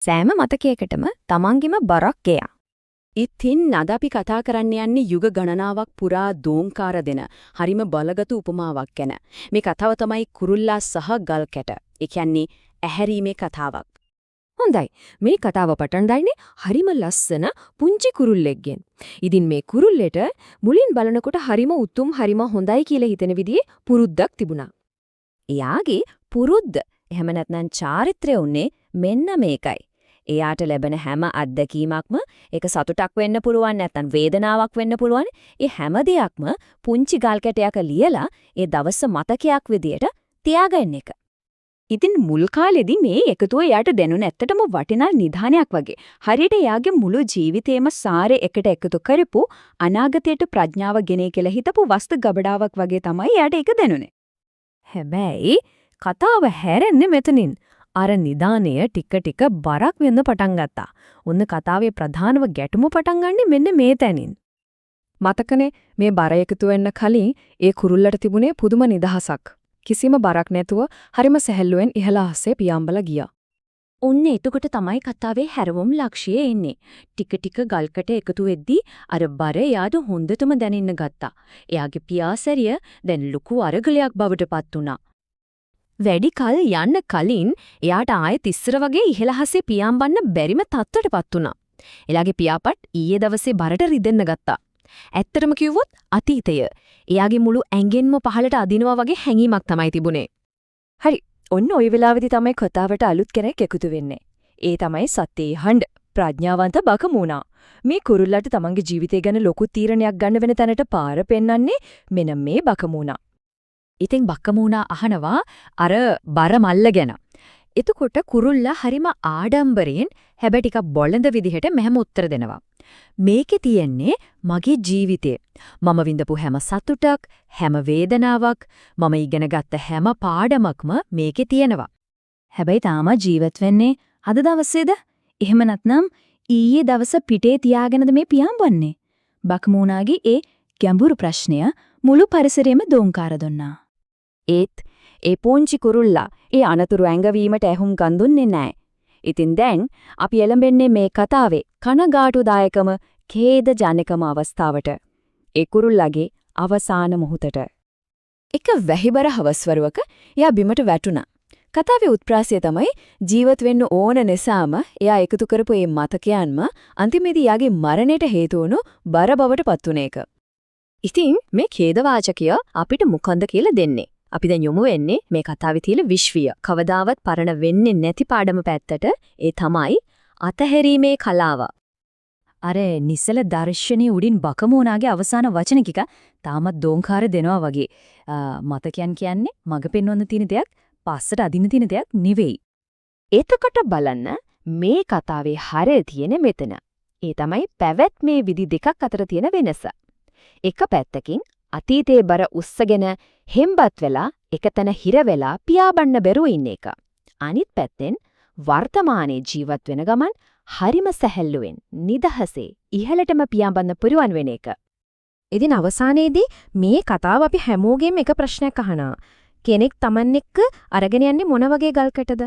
සෑම මතකයකටම තමන්ගෙම බරක් ගියා. ඉතින් අද අපි කතා කරන්න යන්නේ යුග ගණනාවක් පුරා දෝංකාර දෙන හරිම බලගතු උපමාවක් ගැන. මේ කතාව තමයි කුරුල්ලා සහ ගල් කැට. ඒ කියන්නේ ඇහැරීමේ කතාවක්. හොඳයි. මේ කතාව පටන් ගන්නේ හරිම ලස්සන පුංචි කුරුල්ලෙක්ගෙන්. ඉතින් මේ කුරුල්ලෙට මුලින් බලනකොට හරිම උතුම් හරිම හොඳයි කියලා හිතෙන විදිහේ පුරුද්දක් තිබුණා. එයාගේ පුරුද්ද එහෙම නැත්නම් චාරිත්‍රය උන්නේ මෙන්න මේකයි. එයාට ලැබෙන හැම අත්දැකීමක්ම ඒක සතුටක් වෙන්න පුළුවන් නැත්නම් වේදනාවක් වෙන්න පුළුවන්. ඒ හැම දෙයක්ම පුංචි ගල් කැටයක ලියලා ඒ දවස මතකයක් විදියට තියාගන්න එක. ඉතින් මුල් කාලෙදී මේ එකතුව එයාට දැනුණ ඇත්තටම වටිනා නිධානයක් වගේ. හරියට එයාගේ මුළු ජීවිතේම සාරේ එකට එකතු කරපු අනාගතයට ප්‍රඥාව ගෙනේ කියලා හිතපු වස්තු ගබඩාවක් වගේ තමයි එයාට ඒක දැනුනේ. හැබැයි කතාව හැරෙන්නේ මෙතනින්. අර නිදානය ටික ටික බරක් වෙන්න පටන් ගත්තා. ඔන්න කතාවේ ප්‍රධානම ගැටුම පටන් ගන්නේ මෙන්න මේ තැනින්. මතකනේ මේ බර එකතු වෙන්න කලින් ඒ කුරුල්ලට තිබුණේ පුදුම නිදහසක්. කිසිම බරක් නැතුව හරිම සැහැල්ලුවෙන් ඉහළ අහසේ පියාඹලා ගියා. ඔන්න එතකොට තමයි කතාවේ හැරවුම් ලක්ෂ්‍යය එන්නේ. ටික ටික ගල්කට එකතු වෙද්දී අර බර එයාට හොඳටම දැනෙන්න ගත්තා. එයාගේ පියාසැරිය දැන් ලොකු අරගලයක් බවට පත් වුණා. වැඩි කල යන්න කලින් එයාට ආයෙත් ඉස්සර වගේ ඉහළහසේ පියාඹන්න බැරිම තත්ත්වයටපත් වුණා. එයාගේ පියාපත් ඊයේ දවසේ බරට රිදෙන්න ගත්තා. ඇත්තටම කිව්වොත් අතීතය එයාගේ මුළු ඇඟෙන්ම පහළට අදිනවා වගේ හැඟීමක් තමයි තිබුණේ. හරි. ඔන්න ওই වෙලාවේදී තමයි කතාවට අලුත් කෙනෙක් එකතු වෙන්නේ. ඒ තමයි සත්‍යයේ හඬ ප්‍රඥාවන්ත බකමූණා. මේ කුරුල්ලට තමන්ගේ ජීවිතය ගැන ලොකු තීරණයක් ගන්න වෙන තැනට පාර පෙන්වන්නේ මෙන්න මේ බකමූණා. ඉතින් බකමූණා අහනවා අර බර මල්ල ගැන. එතකොට කුරුල්ලා හරිම ආඩම්බරයෙන් හැබැයි ටිකක් බොළඳ විදිහට මෙහෙම උත්තර දෙනවා. මේකේ තියෙන්නේ මගේ ජීවිතේ. මම විඳපු හැම සතුටක්, හැම වේදනාවක්, මම ඉගෙනගත්ත හැම පාඩමක්ම මේකේ තියෙනවා. හැබැයි තාම ජීවත් වෙන්නේ අද දවසේද? එහෙම නැත්නම් ඊයේ දවස පිටේ තියාගෙනද මේ පියාඹන්නේ? බකමූණාගේ ඒ ගැඹුරු ප්‍රශ්නය මුළු පරිසරයේම දෝංකාර දුන්නා. ඒත් ඒ පොන්චි කුරුල්ලා ඒ අනතුරු ඇඟවීමට ඇහුම් ගන් දුන්නේ නැහැ. ඉතින් දැන් අපි එළඹෙන්නේ මේ කතාවේ කනගාටුදායකම ඛේදජනකම අවස්ථාවට. ඒ කුරුල්ලාගේ අවසාන මොහොතට. එක වැහිබර හවස්වරුවක එයා බිමට වැටුණා. කතාවේ උත්ප්‍රාසය තමයි ජීවත් වෙන්න ඕන නිසාම එයා එකතු කරපු මේ මතකයන්ම අන්තිමේදී යාගේ මරණයට හේතු වුණු බර බවට පත් වුණ එක. ඉතින් මේ ඛේදවාචකය අපිට මොකන්ද කියලා දෙන්නේ? අපි දැන් යොමු වෙන්නේ මේ කතාවේ තියෙන විශ්වය. කවදාවත් පරණ වෙන්නේ නැති පාඩම පැත්තට. ඒ තමයි අතහැරීමේ කලාව. අර නිසල දර්ශනයේ උඩින් බකමූණාගේ අවසාන වචන කික තාමත් දෝංකාර දෙනවා වගේ. මතකයන් කියන්නේ මඟ පෙන්වන්න තියෙන දෙයක්, පස්සට අදින්න තියෙන දෙයක් නෙවෙයි. එතකොට බලන්න මේ කතාවේ හරය තියෙන මෙතන. ඒ තමයි පැවැත්මේ විදි දෙකක් අතර තියෙන වෙනස. එක පැත්තකින් අතීතයේ බර උස්සගෙන හෙම්බත් වෙලා එකතැන හිර වෙලා පියාඹන්න බැරුව ඉන්න එක. අනිත් පැත්තෙන් වර්තමානයේ ජීවත් වෙන ගමන් හරිම සැහැල්ලුවෙන් නිදහසේ ඉහළටම පියාඹන්න පුරුවන් වෙන එක. ඉතින් අවසානයේදී මේ කතාව අපි හැමෝගෙම එක ප්‍රශ්නයක් අහනවා. කෙනෙක් Taman එක්ක අරගෙන යන්නේ මොන වගේ ගල්කටද?